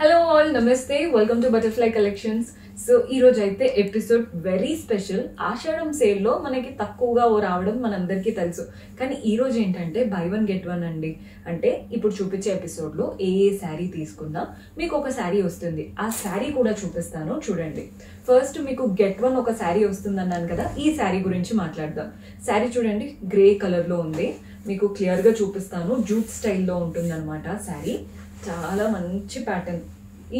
Hello all నమస్తే welcome to butterfly collections. So ఈ రోజు అయితే ఎపిసోడ్ వెరీ స్పెషల్. ఆషాఢం సేల్ లో మనకి తక్కువగా రావడం మనందరికీ తెలుసు, కానీ ఈ రోజు ఏంటంటే బై వన్ గెట్ వన్ అండి. అంటే ఇప్పుడు చూపించే ఎపిసోడ్ లో ఏ శారీ తీసుకున్నా మీకు ఒక శారీ వస్తుంది. ఆ శారీ కూడా చూపిస్తాను చూడండి. ఫస్ట్ మీకు గెట్ వన్ ఒక శారీ వస్తుంది అన్నాను కదా, ఈ శారీ గురించి మాట్లాడదాం. శారీ చూడండి, గ్రే కలర్ లో ఉంది. మీకు క్లియర్ గా చూపిస్తాను. జూట్ స్టైల్లో ఉంటుంది అనమాట శారీ. చాలా మంచి ప్యాటర్న్.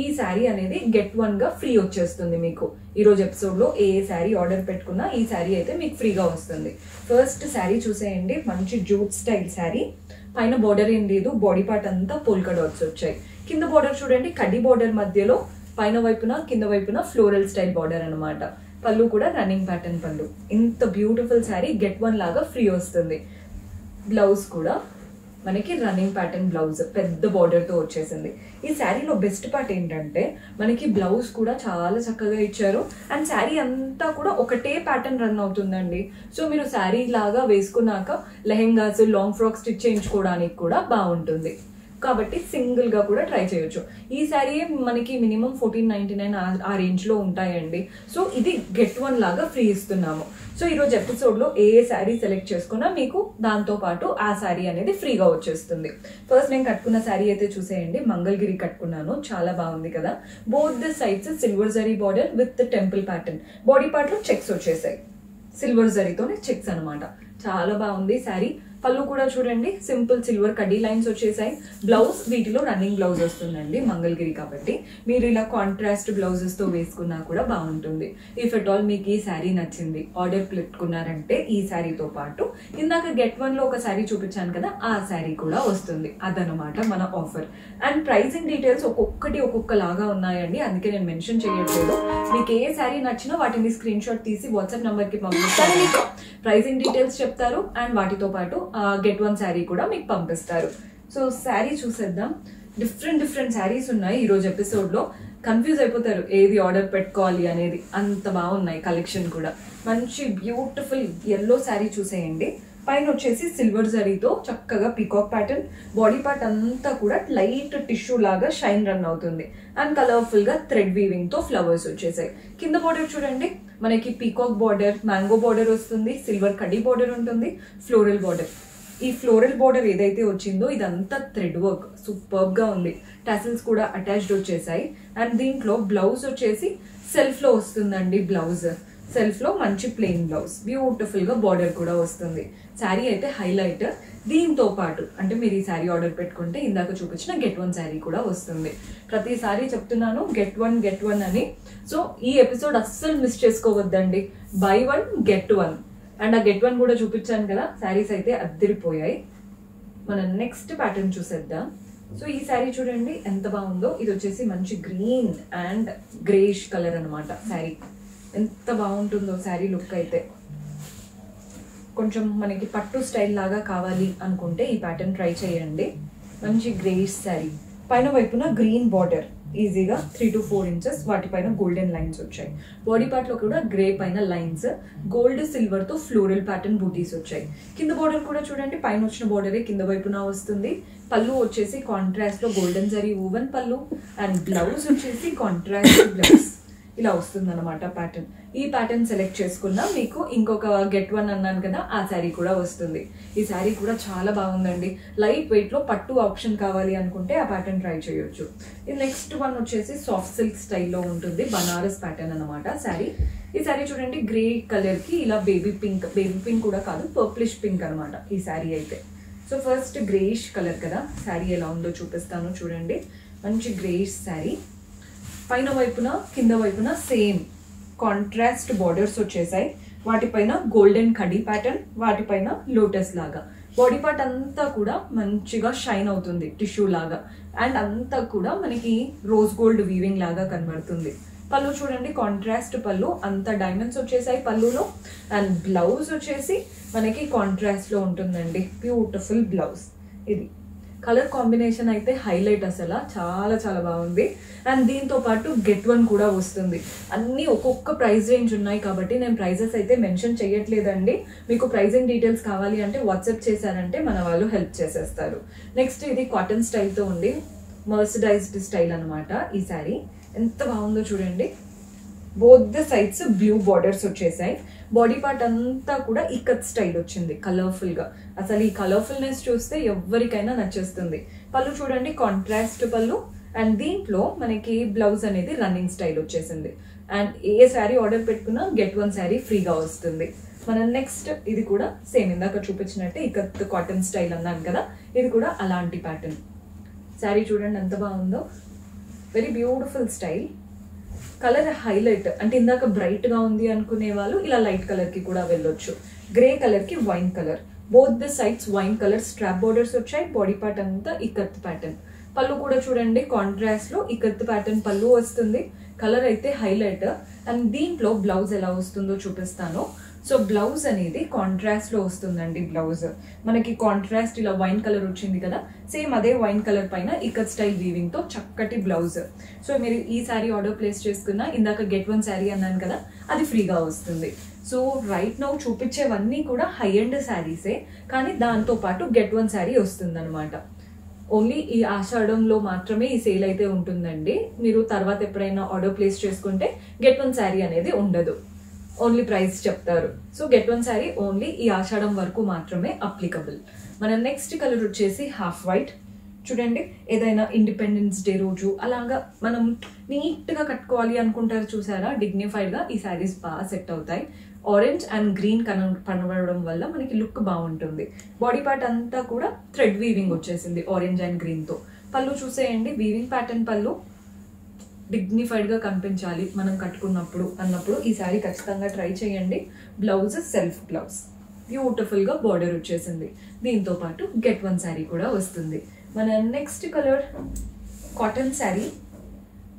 ఈ శారీ అనేది గెట్ వన్ గా ఫ్రీ వచ్చేస్తుంది మీకు. ఈ రోజు ఎపిసోడ్ లో ఏ శారీ ఆర్డర్ పెట్టుకున్నా ఈ శారీ అయితే మీకు ఫ్రీగా వస్తుంది. ఫస్ట్ శారీ చూసేయండి, మంచి జూట్ స్టైల్ శారీ. పైన బార్డర్ ఏం లేదు, బాడీ పార్ట్ అంతా పోల్కా డాట్స్ వచ్చాయి. కింద బార్డర్ చూడండి, కడ్డీ బార్డర్ మధ్యలో పైన వైపున కింద వైపున ఫ్లోరల్ స్టైల్ బార్డర్ అనమాట. పళ్ళు కూడా రన్నింగ్ ప్యాటర్న్ పళ్ళు. ఇంత బ్యూటిఫుల్ శారీ గెట్ వన్ లాగా ఫ్రీ వస్తుంది. బ్లౌజ్ కూడా మనకి రన్నింగ్ ప్యాటర్న్ బ్లౌజ్ పెద్ద బార్డర్ తో వచ్చేసింది. ఈ శారీలో బెస్ట్ పార్ట్ ఏంటంటే మనకి బ్లౌజ్ కూడా చాలా చక్కగా ఇచ్చారు. అండ్ శారీ అంతా కూడా ఒకటే ప్యాటర్న్ రన్ అవుతుందండి. సో మీరు శారీ లాగా వేసుకున్నాక లెహెంగాస్, లాంగ్ ఫ్రాక్ స్టిచ్ చేయించుకోవడానికి కూడా బాగుంటుంది. కాబట్టి సింగిల్ గా కూడా ట్రై చేయొచ్చు. ఈ శారీ మనకి మినిమం 1499 ఆ రేంజ్ లో ఉంటాయండి. సో ఇది గెట్ వన్ లాగా ఫ్రీ ఇస్తున్నాము. సో ఈ రోజు ఎపిసోడ్ లో ఏ శారీ సెలెక్ట్ చేసుకున్నా మీకు దాంతో పాటు ఆ శారీ అనేది ఫ్రీగా వచ్చేస్తుంది. ఫస్ట్ నేను కట్టుకున్న శారీ అయితే చూసేయండి, మంగళగిరి కట్టుకున్నాను. చాలా బాగుంది కదా. Both the sides silver zari border with temple pattern. Body part లో చెక్స్ వచ్చేసాయి, సిల్వర్ జరీతోనే చెక్స్ అనమాట. చాలా బాగుంది శారీ. పళ్ళు కూడా చూడండి, సింపుల్ సిల్వర్ కడ్డీ లైన్స్ వచ్చేసాయి. బ్లౌజ్ వీటిలో రన్నింగ్ బ్లౌజ్ వస్తుందండి, మంగళగిరి కాబట్టి మీరు ఇలా కాంట్రాస్ట్ బ్లౌజెస్ తో వేసుకున్నా కూడా బాగుంటుంది. ఇఫ్ ఎట్ ఆల్ మీకు ఈ శారీ నచ్చింది, ఆర్డర్ పెట్టుకున్నారంటే ఈ శారీతో పాటు ఇందాక గెట్ వన్ లో ఒక శారీ చూపించాను కదా, ఆ శారీ కూడా వస్తుంది. అదనమాట మన ఆఫర్. అండ్ ప్రైసింగ్ డీటెయిల్స్ ఒక్కొక్కటి ఒక్కొక్కలాగా ఉన్నాయండి, అందుకే నేను మెన్షన్ చేయట్లేదు. మీకు ఏ శారీ నచ్చినా వాటిని స్క్రీన్ షాట్ తీసి వాట్సాప్ నంబర్ కి పంపిస్తారు. మీకు ప్రైసింగ్ డీటెయిల్స్ చెప్తారు అండ్ వాటితో పాటు గెట్ వన్ శారీ కూడా మీకు పంపిస్తారు. సో శారీ చూసేద్దాం. డిఫరెంట్ శారీస్ ఉన్నాయి ఈ రోజు ఎపిసోడ్ లో. కన్ఫ్యూజ్ అయిపోతారు ఏది ఆర్డర్ పెట్టుకోవాలి అనేది, అంత బాగున్నాయి కలెక్షన్ కూడా. మంచి బ్యూటిఫుల్ ఎల్లో శారీ చూసేయండి. పైన వచ్చేసి సిల్వర్ జరీతో చక్కగా పీకాక్ ప్యాటర్న్. బాడీ పార్ట్ అంతా కూడా లైట్ టిష్యూ లాగా షైన్ రన్ అవుతుంది. అండ్ కలర్ఫుల్ గా థ్రెడ్ వీవింగ్ తో ఫ్లవర్స్ వచ్చేసాయి. కింద బార్డర్ చూడండి, మనకి పీకాక్ బార్డర్, మ్యాంగో బార్డర్ వస్తుంది, సిల్వర్ కడ్డీ బార్డర్ ఉంటుంది, ఫ్లోరల్ బార్డర్. ఈ ఫ్లోరల్ బార్డర్ ఏదైతే వచ్చిందో ఇదంతా థ్రెడ్ వర్క్ సూపర్బ్ గా ఉంది. టాసిల్స్ కూడా అటాచ్డ్ వచ్చేసాయి. అండ్ దీంట్లో బ్లౌజ్ వచ్చేసి సెల్ఫ్ లో వస్తుందండి. బ్లౌజ్ సెల్ఫ్ లో మంచి ప్లెయిన్ బ్లౌజ్, బ్యూటిఫుల్ గా బార్డర్ కూడా వస్తుంది. శారీ అయితే హైలైట్. దీంతో పాటు అంటే మీరు ఈ శారీ ఆర్డర్ పెట్టుకుంటే ఇందాక చూపించిన గెట్ వన్ శారీ కూడా వస్తుంది. ప్రతిసారి చెప్తున్నాను గెట్ వన్ అని. సో ఈ ఎపిసోడ్ అస్సలు మిస్ చేసుకోవద్దండి. Buy one get one. And ఆ గెట్ వన్ కూడా చూపించాను కదా, శారీస్ అయితే అద్దరిపోయాయి. మనం నెక్స్ట్ ప్యాటర్న్ చూసేద్దాం. సో ఈ శారీ చూడండి ఎంత బాగుందో. ఇది వచ్చేసి మంచి గ్రీన్ అండ్ గ్రేష్ కలర్ అనమాట. శారీ ఎంత బాగుంటుందో శారీ లుక్ అయితే. కొంచెం మనకి పట్టు స్టైల్ లాగా కావాలి అనుకుంటే ఈ ప్యాటర్న్ ట్రై చేయండి. మంచి గ్రేష్ శారీ. పైన వైపున గ్రీన్ బార్డర్, ఈజీగా 3 to 4 inches వాటిపైన గోల్డెన్ లైన్స్ వచ్చాయి. బాడీ పార్ట్ లో కూడా గ్రే పైన లైన్స్, గోల్డ్ సిల్వర్ తో ఫ్లోరల్ ప్యాటర్న్ బూటీస్ వచ్చాయి. కింద బార్డర్ కూడా చూడండి, పైన వచ్చిన బార్డరే కింద వైపున వస్తుంది. పళ్ళు వచ్చేసి కాంట్రాస్ట్ లో గోల్డెన్ జరీ ఊవన్ పళ్ళు. అండ్ బ్లౌజ్ వచ్చేసి కాంట్రాస్ట్ బ్లౌజ్ ఇలా వస్తుంది అనమాట ప్యాటర్న్. ఈ ప్యాటర్న్ సెలెక్ట్ చేసుకున్నా మీకు ఇంకొక గెట్ వన్ అన్నాను కదా, ఆ శారీ కూడా వస్తుంది. ఈ శారీ కూడా చాలా బాగుందండి. లైట్ వెయిట్ లో పట్టు ఆప్షన్ కావాలి అనుకుంటే ఆ ప్యాటర్న్ ట్రై చేయొచ్చు. ఈ నెక్స్ట్ వన్ వచ్చేసి సాఫ్ట్ సిల్క్ స్టైల్లో ఉంటుంది, బనారస్ ప్యాటర్న్ అనమాట శారీ. ఈ శారీ చూడండి, గ్రే కలర్ కి ఇలా బేబీ పింక్ కూడా కాదు, పర్ప్లిష్ పింక్ అనమాట ఈ శారీ అయితే. సో ఫస్ట్ గ్రేష్ కలర్ కదా, శారీ ఎలా ఉందో చూపిస్తాను చూడండి. మంచి గ్రేష్ శారీ. పైన వైపున కింద వైపున సేమ్ కాంట్రాస్ట్ బార్డర్స్ వచ్చేసాయి. వాటిపైన గోల్డెన్ కడీ ప్యాటర్న్, వాటిపైన లోటస్ లాగా. బాడీ పార్ట్ అంతా కూడా మంచిగా షైన్ అవుతుంది టిష్యూ లాగా. అండ్ అంతా కూడా మనకి రోజ్ గోల్డ్ వీవింగ్ లాగా కనబడుతుంది. పళ్ళు చూడండి, కాంట్రాస్ట్ పళ్ళు, అంతా డైమండ్స్ వచ్చేసాయి పళ్ళులో. అండ్ బ్లౌజ్ వచ్చేసి మనకి కాంట్రాస్ట్ లో ఉంటుందండి. Beautiful blouse. ఇది కలర్ కాంబినేషన్ అయితే హైలైట్, అసలు చాలా చాలా బాగుంది. అండ్ దీంతో పాటు గెట్ వన్ కూడా వస్తుంది. అన్ని ఒక్కొక్క ప్రైస్ రేంజ్ ఉన్నాయి కాబట్టి నేను ప్రైజెస్ అయితే మెన్షన్ చేయట్లేదండి. మీకు ప్రైజింగ్ డీటెయిల్స్ కావాలి అంటే వాట్సాప్ చేశారంటే మన వాళ్ళు హెల్ప్ చేసేస్తారు. నెక్స్ట్ ఇది కాటన్ స్టైల్తో ఉంది. మర్సడైజ్డ్ స్టైల్ అనమాట ఈ శారీ. ఎంత బాగుందో చూడండి. Both the sides blue borders వచ్చేసాయి. బాడీ పార్ట్ అంతా కూడా ఇక్కత్ స్టైల్ వచ్చింది కలర్ఫుల్ గా. అసలు ఈ కలర్ఫుల్నెస్ చూస్తే ఎవరికైనా నచ్చేస్తుంది. పళ్ళు చూడండి, కాంట్రాస్ట్ పళ్ళు. అండ్ దీంట్లో మనకి బ్లౌజ్ అనేది రన్నింగ్ స్టైల్ వచ్చేసింది. అండ్ ఏ శారీ ఆర్డర్ పెట్టుకున్నా గెట్ వన్ శారీ ఫ్రీగా వస్తుంది. మన నెక్స్ట్ ఇది కూడా సేమ్ ఇందాక చూపించినట్టే ఇక్కత్ కాటన్ స్టైల్ అన్నాను కదా, ఇది కూడా అలాంటి ప్యాటర్న్. శారీ చూడండి ఎంత బాగుందో, very beautiful style. Colour highlight అంటే ఇందాక బ్రైట్ గా ఉంది అనుకునే వాళ్ళు ఇలా లైట్ కలర్ కి కూడా వెళ్ళొచ్చు. గ్రే కలర్ కి wine colour, both the sides wine colour strap borders వచ్చాయి. బాడీ పార్ట్ అంతా ఇక్కత్ ప్యాటర్న్. పళ్ళు కూడా చూడండి కాంట్రాస్ట్ లో ఇక్కత్ ప్యాటర్న్ పళ్ళు వస్తుంది. కలర్ అయితే హైలైట్. అండ్ దీంట్లో బ్లౌజ్ ఎలా వస్తుందో చూపిస్తాను. సో బ్లౌజ్ అనేది కాంట్రాస్ట్ లో వస్తుందండి. బ్లౌజ్ మనకి కాంట్రాస్ట్ ఇలా వైన్ కలర్ వచ్చింది కదా, సేమ్ అదే వైన్ కలర్ పైన ఇక్కత్ స్టైల్ వీవింగ్ తో చక్కటి బ్లౌజ్. సో మీరు ఈ శారీ ఆర్డర్ ప్లేస్ చేసుకున్నా ఇందాక గెట్ వన్ శారీ అన్నాను కదా, అది ఫ్రీగా వస్తుంది. సో రైట్ నౌ చూపించేవన్నీ కూడా హై ఎండ్ శారీసే, కానీ దాంతో పాటు గెట్ వన్ శారీ వస్తుంది అనమాట. ఓన్లీ ఈ ఆషాఢంలో మాత్రమే ఈ సేల్ అయితే ఉంటుందండి. మీరు తర్వాత ఎప్పుడైనా ఆర్డర్ ప్లేస్ చేసుకుంటే గెట్ వన్ శారీ అనేది ఉండదు, ఓన్లీ ప్రైస్ చెప్తారు. So get one sari only ఈ ఆషాఢం వరకు మాత్రమే అప్లికబుల్. మన నెక్స్ట్ కలర్ వచ్చేసి హాఫ్ వైట్. చూడండి, ఏదైనా ఇండిపెండెన్స్ డే రోజు అలాగా మనం నీట్ గా కట్టుకోవాలి అనుకుంటారు చూసారా, డిగ్నిఫైడ్ గా ఈ శారీస్ బాగా సెట్ అవుతాయి. ఆరెంజ్ అండ్ గ్రీన్ కనబడడం వల్ల మనకి లుక్ బాగుంటుంది. బాడీ పార్ట్ అంతా కూడా థ్రెడ్ వీవింగ్ వచ్చేసింది ఆరెంజ్ అండ్ గ్రీన్ తో. పళ్ళు చూసేయండి, వీవింగ్ ప్యాటర్న్ పళ్ళు. డిగ్నిఫైడ్ గా కనిపించాలి మనం కట్టుకున్నప్పుడు అన్నప్పుడు ఈ శారీ ఖచ్చితంగా ట్రై చేయండి. బ్లౌజ్ సెల్ఫ్ బ్లౌజ్, బ్యూటిఫుల్ గా బార్డర్ వచ్చేసింది. దీంతో పాటు గెట్ వన్ శారీ కూడా వస్తుంది. మన నెక్స్ట్ కలర్ కాటన్ శారీ.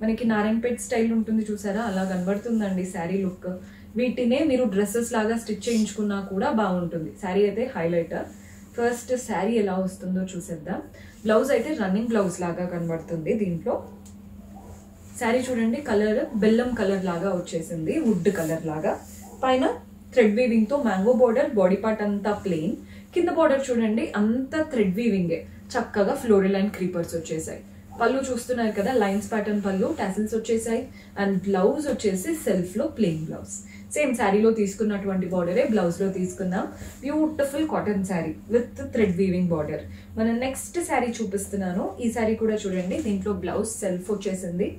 మనకి నారాయణపేట్ స్టైల్ ఉంటుంది చూసారా, అలా కనబడుతుందండి శారీ లుక్. వీటినే మీరు డ్రెస్సెస్ లాగా స్టిచ్ చేయించుకున్నా కూడా బాగుంటుంది. శారీ అయితే హైలైట్. ఫస్ట్ శారీ ఎలా వస్తుందో చూసేద్దాం. బ్లౌజ్ అయితే రన్నింగ్ బ్లౌజ్ లాగా కనబడుతుంది. దీంట్లో శారీ చూడండి, కలర్ బెల్లం కలర్ లాగా వచ్చేసింది, వుడ్ కలర్ లాగా. పైన థ్రెడ్ వీవింగ్ తో మ్యాంగో బోర్డర్, బాడీ పార్ట్ అంతా ప్లెయిన్. కింద బార్డర్ చూడండి అంతా థ్రెడ్ వీవింగే, చక్కగా ఫ్లోరల్ అండ్ క్రీపర్స్ వచ్చేసాయి. పళ్ళు చూస్తున్నారు కదా, లైన్స్ ప్యాటర్న్ పళ్ళు, టాసిల్స్ వచ్చేసాయి. అండ్ బ్లౌజ్ వచ్చేసి సెల్ఫ్ లో ప్లెయిన్ బ్లౌజ్. సేమ్ శారీలో తీసుకున్నటువంటి బార్డరే బ్లౌజ్ లో తీసుకుందాం. Beautiful cotton sari with thread weaving border. మన నెక్స్ట్ శారీ చూపిస్తున్నాను. ఈ శారీ కూడా చూడండి, దీంట్లో బ్లౌజ్ సెల్ఫ్ వచ్చేసింది.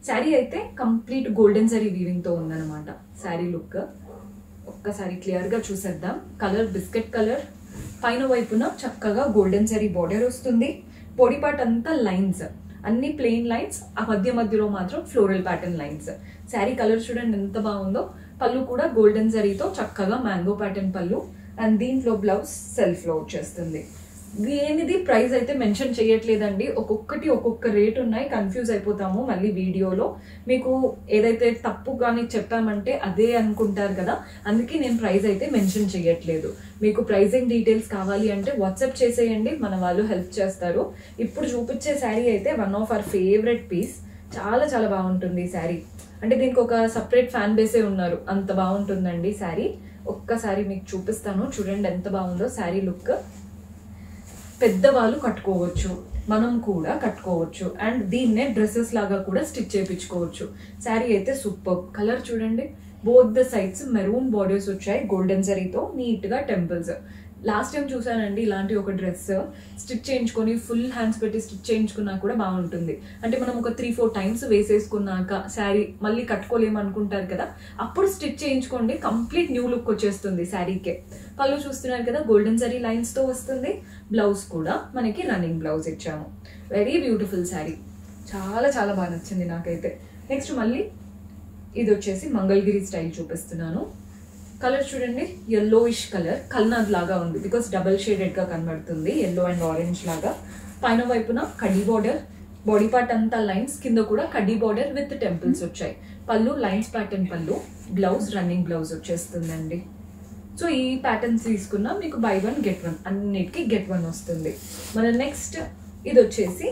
శారీ అయితే కంప్లీట్ గోల్డెన్ శారీ వీవింగ్ తో ఉందన్నమాట. శారీ లుక్ ఒక్కసారి క్లియర్ గా చూసేద్దాం. కలర్ బిస్కెట్ కలర్, పైన వైపున చక్కగా గోల్డెన్ శారీ బార్డర్ వస్తుంది. బాడీ పార్ట్ అంతా లైన్స్, అన్ని ప్లెయిన్ లైన్స్, ఆ మధ్యలో మాత్రం floral pattern lines. Sari colour చూడండి ఎంత బాగుందో. పళ్ళు కూడా గోల్డెన్ జరీతో చక్కగా మ్యాంగో ప్యాటర్న్ పళ్ళు. అండ్ దీంట్లో బ్లౌజ్ సెల్ఫ్ లో వచ్చేస్తుంది. దేనిది ప్రైస్ అయితే మెన్షన్ చేయట్లేదండి, ఒక్కొక్కటి ఒక్కొక్క రేట్ ఉన్నాయి, కన్ఫ్యూజ్ అయిపోతాము మళ్ళీ వీడియోలో. మీకు ఏదైతే తప్పు కానీ చెప్పామంటే అదే అనుకుంటారు కదా, అందుకే నేను ప్రైస్ అయితే మెన్షన్ చేయట్లేదు. మీకు ప్రైజింగ్ డీటెయిల్స్ కావాలి అంటే వాట్సాప్ చేసేయండి, మన వాళ్ళు హెల్ప్ చేస్తారు. ఇప్పుడు చూపించే శారీ అయితే one of our favourite piece. చాలా చాలా బాగుంటుంది ఈ శారీ. అంటే దీనికి ఒక సపరేట్ ఫ్యాన్ బేసే ఉన్నారు, అంత బాగుంటుందండి శారీ. ఒక్కసారి మీకు చూపిస్తాను, చూడండి ఎంత బాగుందో శారీ లుక్. పెద్దవాళ్ళు కట్టుకోవచ్చు, మనం కూడా కట్టుకోవచ్చు. అండ్ దీన్నే డ్రెస్సెస్ లాగా కూడా స్టిచ్ చేయించుకోవచ్చు. శారీ అయితే సూపర్. కలర్ చూడండి, both the sides maroon borders వచ్చాయి గోల్డెన్ జరీతో, నీట్ గా టెంపుల్స్. లాస్ట్ టైం చూసానండి ఇలాంటి ఒక డ్రెస్, స్టిచ్ చేయించుకొని ఫుల్ హ్యాండ్స్ పెట్టి స్టిచ్ చేయించుకున్నా కూడా బాగుంటుంది. అంటే మనం ఒక 3-4 టైమ్స్ వేసేసుకున్నాక శారీ మళ్ళీ కట్టుకోలేము అనుకుంటారు కదా, అప్పుడు స్టిచ్ చేయించుకోండి, కంప్లీట్ న్యూ లుక్ వచ్చేస్తుంది శారీకే. పళ్ళు చూస్తున్నారు కదా, గోల్డెన్ జరీ లైన్స్ తో వస్తుంది. బ్లౌజ్ కూడా మనకి రన్నింగ్ బ్లౌజ్ ఇచ్చాము. వెరీ బ్యూటిఫుల్ శారీ, చాలా చాలా బాగా నచ్చింది నాకైతే. నెక్స్ట్ మళ్ళీ ఇది వచ్చేసి మంగళగిరి స్టైల్ చూపిస్తున్నాను. కలర్ చూడండి, yellowish కలర్, కల్నాద్ లాగా ఉంది బికాస్ డబల్ షేడెడ్ గా కనబడుతుంది, ఎల్లో అండ్ ఆరెంజ్ లాగా. పైన వైపున కడ్డీ బార్డర్, బాడీ పార్ట్ అంతా లైన్స్, కింద కూడా కడ్డీ బార్డర్ విత్ టెంపుల్స్ వచ్చాయి. పళ్ళు లైన్స్ ప్యాటర్న్ పళ్ళు, బ్లౌజ్ రన్నింగ్ బ్లౌజ్ వచ్చేస్తుందండి. సో ఈ ప్యాటర్న్స్ తీసుకున్నా మీకు బై వన్ గెట్ వన్, అన్నిటికీ గెట్ వన్ వస్తుంది. మన నెక్స్ట్ ఇది వచ్చేసి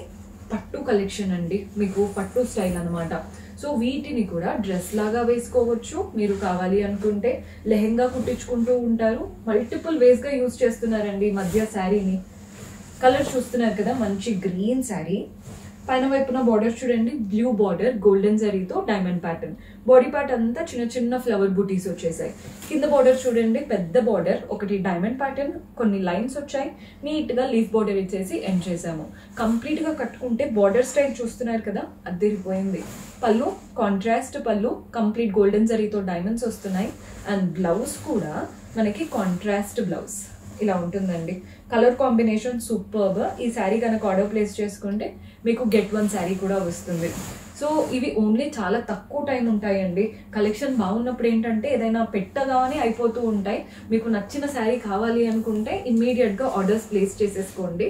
పట్టు కలెక్షన్ అండి, మీకు పట్టు స్టైల్ అనమాట. సో వీటిని కూడా డ్రెస్ లాగా వేసుకోవచ్చు, మీరు కావాలి అనుకుంటే లెహెంగా కుట్టించుకుంటూ ఉంటారు, మల్టిపుల్ వేస్ గా యూజ్ చేస్తున్నారండి ఈ మధ్య శారీని. కలర్ చూస్తున్నారు కదా, మంచి గ్రీన్ శారీ. పైన వైపున బార్డర్ చూడండి, బ్లూ బార్డర్ గోల్డెన్ జరీతో డైమండ్ ప్యాటర్న్. బాడీ పార్ట్ అంతా చిన్న చిన్న ఫ్లవర్ బూటీస్ వచ్చేసాయి. కింద బార్డర్ చూడండి, పెద్ద బార్డర్, ఒకటి డైమండ్ ప్యాటర్న్, కొన్ని లైన్స్ వచ్చాయి, నీట్ గా లీఫ్ బార్డర్ ఇచ్చేసి ఎండ్ చేసాము. కంప్లీట్ గా కట్టుకుంటే బార్డర్ స్టైల్ చూస్తున్నారు కదా, అదిరిపోయింది. పళ్ళు కాంట్రాస్ట్ పళ్ళు, కంప్లీట్ గోల్డెన్ జరీతో డైమండ్స్ వస్తున్నాయి. అండ్ బ్లౌజ్ కూడా మనకి కాంట్రాస్ట్ బ్లౌజ్ ఇలా ఉంటుందండి. Colour combination superb. ఈ శారీ కనుక ఆర్డర్ ప్లేస్ చేసుకుంటే మీకు గెట్ వన్ శారీ కూడా వస్తుంది. సో ఇవి ఓన్లీ చాలా తక్కువ టైం ఉంటాయండి. కలెక్షన్ బాగున్నప్పుడు ఏంటంటే ఏదైనా పెట్టగానే అయిపోతూ ఉంటాయి. మీకు నచ్చిన శారీ కావాలి అనుకుంటే ఇమ్మీడియట్గా ఆర్డర్స్ ప్లేస్ చేసేసుకోండి.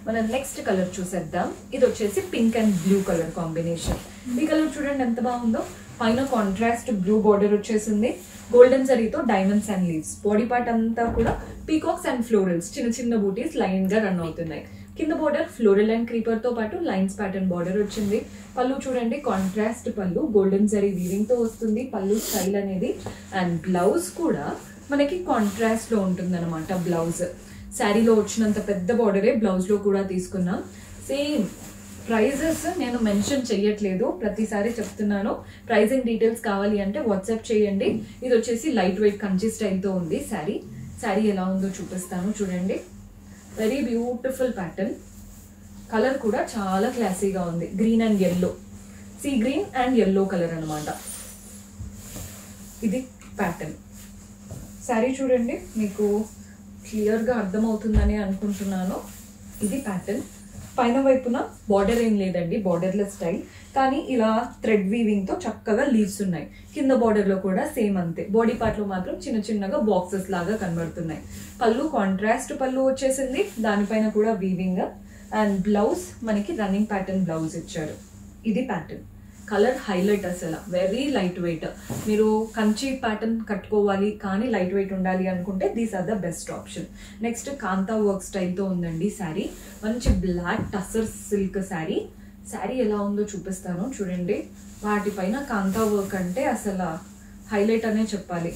మనం నెక్స్ట్ కలర్ చూసేద్దాం. ఇది వచ్చేసి pink and blue colour combination. ఈ కలర్ చూడండి ఎంత బాగుందో. పైన కాంట్రాస్ట్ బ్లూ బార్డర్ వచ్చేసింది, గోల్డెన్ జరీతో diamonds and leaves. Body part అంతా కూడా పీకాక్స్ అండ్ ఫ్లోరల్స్, చిన్న చిన్న బూటీస్ లైన్ గా రన్ అవుతున్నాయి. కింద బార్డర్ ఫ్లోరల్ అండ్ క్రీపర్ తో పాటు లైన్స్ ప్యాటర్న్ బార్డర్ వచ్చింది. పళ్ళు చూడండి, కాంట్రాస్ట్ పళ్ళు, గోల్డెన్ జరీ వీవింగ్ తో వస్తుంది పళ్ళు స్టైల్ అనేది. అండ్ బ్లౌజ్ కూడా మనకి కాంట్రాస్ట్ లో ఉంటుంది అనమాట. బ్లౌజ్ శారీలో వచ్చినంత పెద్ద బార్డరే బ్లౌజ్ లో కూడా తీసుకున్నాం. సేమ్ ప్రైజెస్ నేను మెన్షన్ చెయ్యట్లేదు, ప్రతిసారి చెప్తున్నాను. ప్రైజింగ్ డీటెయిల్స్ కావాలి అంటే వాట్సాప్ చేయండి. ఇది వచ్చేసి లైట్ వెయిట్ కంచి స్టైల్తో ఉంది శారీ. శారీ ఎలా ఉందో చూపిస్తాను చూడండి. Very beautiful pattern. కలర్ కూడా చాలా క్లాసీగా ఉంది. Green and yellow, sea green and yellow colour అనమాట. ఇది ప్యాటర్న్. శారీ చూడండి, మీకు క్లియర్గా అర్థమవుతుందని అనుకుంటున్నాను. ఇది ప్యాటర్న్. పైన వైపున బార్డర్ ఏం లేదండి, బార్డర్లెస్ స్టైల్, కానీ ఇలా థ్రెడ్ వీవింగ్ తో చక్కగా లీవ్స్ ఉన్నాయి. కింద బార్డర్ లో కూడా సేమ్ అంతే. బాడీ పార్ట్ లో మాత్రం చిన్న చిన్నగా బాక్సెస్ లాగా కనబడుతున్నాయి. పళ్ళు కాంట్రాస్ట్ పళ్ళు వచ్చేసింది, దానిపైన కూడా వీవింగ్. అండ్ బ్లౌజ్ మనకి రన్నింగ్ ప్యాటర్న్ బ్లౌజ్ ఇచ్చారు. ఇది ప్యాటర్న్. కలర్ హైలైట్ అసలు, వెరీ లైట్ వెయిట్. మీరు కంచి ప్యాటర్న్ కట్టుకోవాలి కానీ లైట్ వెయిట్ ఉండాలి అనుకుంటే these are the best option. Next kantha work స్టైల్తో ఉందండి శారీ. మంచి బ్లాక్ టస్సర్ సిల్క్ శారీ. శారీ ఎలా ఉందో చూపిస్తాను చూడండి. వాటిపైన కాంతా వర్క్ అంటే అసలు హైలైట్ అనే చెప్పాలి.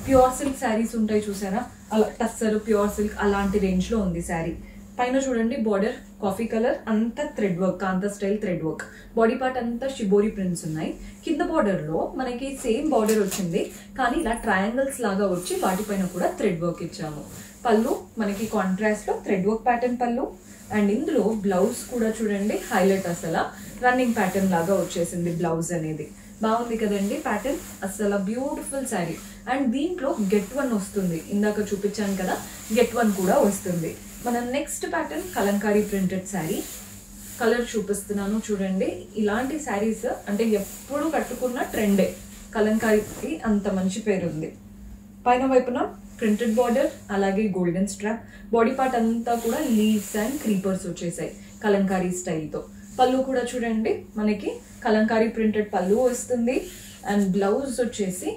ప్యూర్ సిల్క్ శారీస్ ఉంటాయి చూసారా, అలా టస్సర్ ప్యూర్ సిల్క్ అలాంటి రేంజ్లో ఉంది శారీ. పైన చూడండి బార్డర్ కాఫీ కలర్, అంతా thread work, kantha style thread work. Body part అంతా షిబోరి ప్రింట్స్ ఉన్నాయి. కింద బార్డర్ లో మనకి సేమ్ బార్డర్ వచ్చింది, కానీ ఇలా ట్రయాంగిల్స్ లాగా వచ్చి వాటిపైన కూడా థ్రెడ్ వర్క్ ఇచ్చాము. పళ్ళు మనకి కాంట్రాస్ట్ లో థ్రెడ్ వర్క్ ప్యాటర్న్ పళ్ళు. అండ్ ఇందులో బ్లౌజ్ కూడా చూడండి హైలైట్, అసలు రన్నింగ్ ప్యాటర్న్ లాగా వచ్చేసింది బ్లౌజ్ అనేది. బాగుంది కదండి ప్యాటర్న్, అసలు బ్యూటిఫుల్ శారీ. అండ్ దీంట్లో గెట్ వన్ వస్తుంది, ఇందాక చూపించాను కదా, గెట్ వన్ కూడా వస్తుంది. మన next pattern Kalamkari printed sari. Colour చూపిస్తున్నాను చూడండి. ఇలాంటి శారీస్ అంటే ఎప్పుడు కట్టుకున్న ట్రెండే. కలంకారీకి అంత మంచి పేరు ఉంది. పైన వైపున ప్రింటెడ్ బార్డర్, అలాగే గోల్డెన్ స్ట్రాప్. బాడీ పార్ట్ అంతా కూడా లీవ్స్ అండ్ క్రీపర్స్ వచ్చేసాయి కలంకారీ స్టైల్తో. పళ్ళు కూడా చూడండి, మనకి కలంకారీ ప్రింటెడ్ పళ్ళు వస్తుంది. అండ్ బ్లౌజ్ వచ్చేసి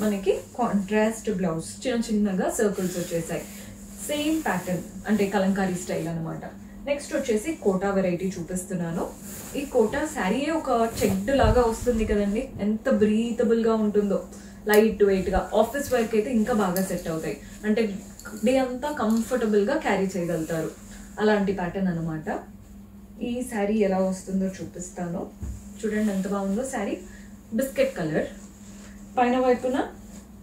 మనకి కాంట్రాస్ట్ బ్లౌజ్, చిన్న చిన్నగా సర్కిల్స్ వచ్చేసాయి. సేమ్ ప్యాటర్న్ అంటే కలంకారీ స్టైల్ అనమాట. నెక్స్ట్ వచ్చేసి కోటా వెరైటీ చూపిస్తున్నాను. ఈ కోటా శారీయే ఒక చెక్డ్ లాగా వస్తుంది కదండి, ఎంత బ్రీతబుల్ గా ఉంటుందో. లైట్ వెయిట్ గా ఆఫీస్ వర్క్ అయితే ఇంకా బాగా సెట్ అవుతాయి, అంటే డే అంతా కంఫర్టబుల్ గా క్యారీ చేయగలుగుతారు. అలాంటి ప్యాటర్న్ అనమాట. ఈ శారీ ఎలా వస్తుందో చూపిస్తాను చూడండి. ఎంత బాగుందో శారీ. బిస్కెట్ కలర్, పైన వైపున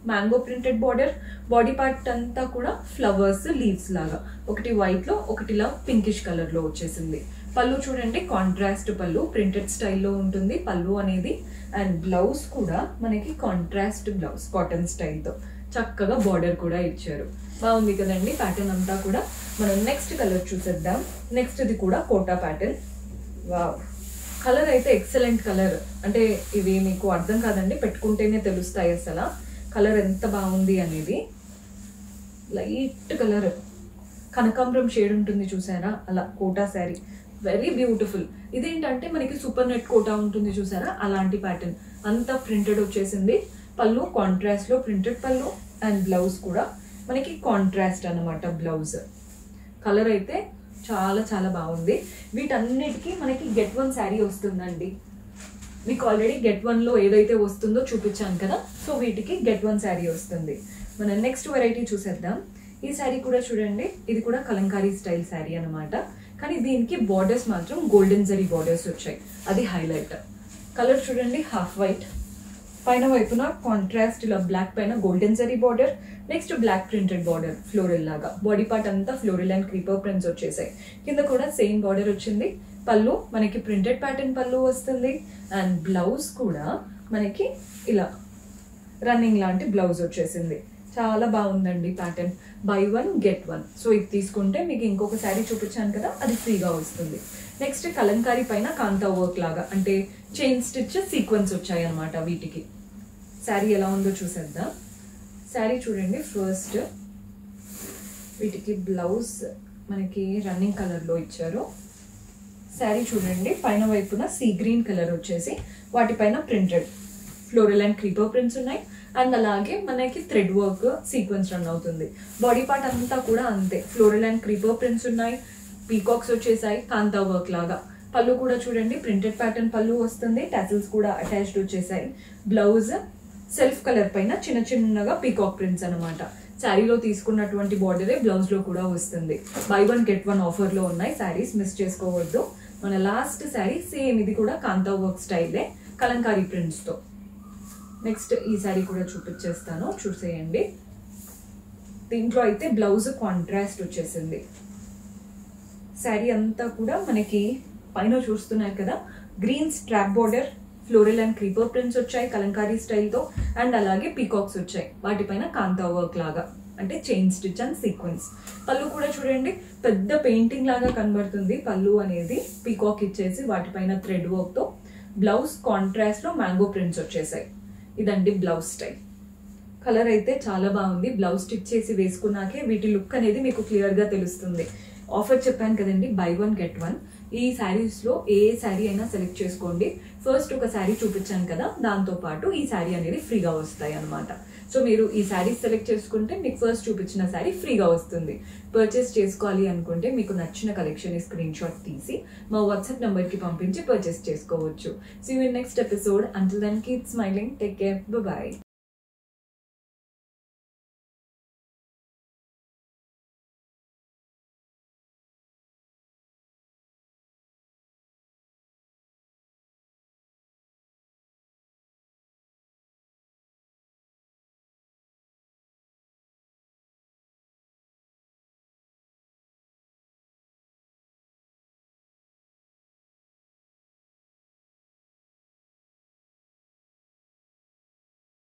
mango printed border. Body part అంతా కూడా ఫ్లవర్స్ లీవ్స్ లాగా, ఒకటి వైట్ లో ఒకటిలా పింకిష్ కలర్ లో వచ్చేసింది. పళ్ళు చూడండి, కాంట్రాస్ట్ పళ్ళు, ప్రింటెడ్ స్టైల్లో ఉంటుంది పళ్ళు అనేది. అండ్ బ్లౌజ్ కూడా మనకి కాంట్రాస్ట్ బ్లౌజ్, కాటన్ స్టైల్తో చక్కగా బార్డర్ కూడా ఇచ్చారు. బాగుంది కదండి ప్యాటర్న్ అంతా కూడా. మనం నెక్స్ట్ కలర్ చూసేద్దాం. నెక్స్ట్ ఇది కూడా కోటా ప్యాటర్న్. వావ్, కలర్ అయితే ఎక్సలెంట్ కలర్. అంటే ఇవి మీకు అర్థం కాదండి, పెట్టుకుంటేనే తెలుస్తాయి అసలు కలర్ ఎంత బాగుంది అనేది. లైట్ కలర్, కనకాంబరం షేడ్ ఉంటుంది చూసారా, అలా కోటా శారీ వెరీ బ్యూటిఫుల్. ఇదేంటంటే మనకి సూపర్ నెట్ కోటా ఉంటుంది చూసారా, అలాంటి ప్యాటర్న్. అంతా ప్రింటెడ్ వచ్చేసింది. పళ్ళు కాంట్రాస్ట్ లో ప్రింటెడ్ పళ్ళు. అండ్ బ్లౌజ్ కూడా మనకి కాంట్రాస్ట్ అనమాట బ్లౌజ్. కలర్ అయితే చాలా చాలా బాగుంది. వీటన్నిటికీ మనకి గెట్ వన్ శారీ వస్తుందండి. మీకు ఆల్రెడీ గెట్ వన్లో ఏదైతే వస్తుందో చూపించాను కదా, సో వీటికి గెట్ వన్ శారీ వస్తుంది. మనం నెక్స్ట్ వెరైటీ చూసేద్దాం. ఈ శారీ కూడా చూడండి, ఇది కూడా కలంకారీ స్టైల్ శారీ అనమాట. కానీ దీనికి బార్డర్స్ మాత్రం గోల్డెన్ జరీ బార్డర్స్ వచ్చాయి, అది హైలైట్. కలర్ చూడండి, హాఫ్ వైట్, పైన వైపున కాంట్రాస్ట్ ఇలా బ్లాక్ పైన golden zari border, next block printed border floral లాగా. బాడీ పార్ట్ అంతా ఫ్లోరల్ అండ్ క్రీపర్ ప్రింట్స్ వచ్చేసాయి. కింద కూడా సేమ్ బార్డర్ వచ్చింది. పళ్ళు మనకి ప్రింటెడ్ ప్యాటర్న్ పళ్ళు వస్తుంది. అండ్ బ్లౌజ్ కూడా మనకి ఇలా రన్నింగ్ లాంటి బ్లౌజ్ వచ్చేసింది. చాలా బాగుందండి ప్యాటర్న్. By 1 get 1. సో ఇది తీసుకుంటే మీకు ఇంకొక శారీ చూపించాను కదా, అది ఫ్రీగా వస్తుంది. నెక్స్ట్ కలంకారీ పైన కాంతా వర్క్ లాగా, అంటే చైన్ స్టిచ్ సీక్వెన్స్ వచ్చాయి అనమాట వీటికి. శారీ ఎలా ఉందో చూసేద్దాం. శారీ చూడండి, ఫస్ట్ వీటికి బ్లౌజ్ మనకి రన్నింగ్ కలర్లో ఇచ్చారు. శారీ చూడండి, పైన వైపున సీ గ్రీన్ కలర్ వచ్చేసి వాటిపైన printed floral and creeper prints ఉన్నాయి. అండ్ అలాగే మనకి థ్రెడ్ వర్క్ సీక్వెన్స్ రన్ అవుతుంది. బాడీ పార్ట్ అంతా కూడా అంతే, ఫ్లోరల్ అండ్ క్రీపర్ ప్రింట్స్ ఉన్నాయి, పీకాక్స్ వచ్చేసాయి కాంతా వర్క్ లాగా. పళ్ళు కూడా చూడండి, ప్రింటెడ్ ప్యాటర్న్ పళ్ళు వస్తుంది, టాసిల్స్ కూడా అటాచ్డ్ వచ్చేసాయి. బ్లౌజ్ సెల్ఫ్ కలర్ పైన చిన్న చిన్నగా పీకాక్ ప్రింట్స్ అనమాట. శారీలో తీసుకున్నటువంటి బార్డరే బ్లౌజ్ లో కూడా వస్తుంది. బై 1 get 1 ఆఫర్ లో ఉన్నాయి శారీస్, మిస్ చేసుకోవద్దు. మన లాస్ట్ శారీ సేమ్, ఇది కూడా కాంతా వర్క్ స్టైలే కలంకారీ ప్రింట్స్ తో. నెక్స్ట్ ఈ శారీ కూడా చూపించేస్తాను, చూసేయండి. దీంట్లో అయితే బ్లౌజ్ కాంట్రాస్ట్ వచ్చేసింది. శారీ అంతా కూడా మనకి పైన చూస్తున్నారు కదా, green strap border, floral and creeper prints వచ్చాయి కలంకారీ స్టైల్తో. అండ్ అలాగే పీకాక్స్ వచ్చాయి వాటిపైన కాంతా వర్క్ లాగా, అంటే చైన్ స్టిచ్ అండ్ సీక్వెన్స్. పళ్ళు కూడా చూడండి, పెద్ద పెయింటింగ్ లాగా కనబడుతుంది పళ్ళు అనేది. పీకాక్ ఇచ్చేసి వాటిపైన థ్రెడ్ వర్క్తో. బ్లౌజ్ కాంట్రాస్ట్లో మ్యాంగో ప్రింట్స్ వచ్చేసాయి. ఇదండి బ్లౌజ్ స్టైల్. కలర్ అయితే చాలా బాగుంది. బ్లౌజ్ స్టిచ్ చేసి వేసుకున్నాకే వీటి లుక్ అనేది మీకు క్లియర్గా తెలుస్తుంది. ఆఫర్ చెప్పాను కదండి, బై 1 get 1. ఈ శారీస్లో ఏ శారీ అయినా సెలెక్ట్ చేసుకోండి. ఫస్ట్ ఒక శారీ చూపించాను కదా, దాంతోపాటు ఈ శారీ అనేది ఫ్రీగా వస్తాయి అనమాట. సో మీరు ఈ శారీస్ సెలెక్ట్ చేసుకుంటే మీకు ఫస్ట్ చూపించిన శారీ ఫ్రీగా వస్తుంది. పర్చేస్ చేసుకోవాలి అనుకుంటే మీకు నచ్చిన కలెక్షన్ స్క్రీన్ షాట్ తీసి మా వాట్సాప్ నెంబర్కి పంపించి పర్చేస్ చేసుకోవచ్చు. See you in next episode. Until then keep smiling, take care, by.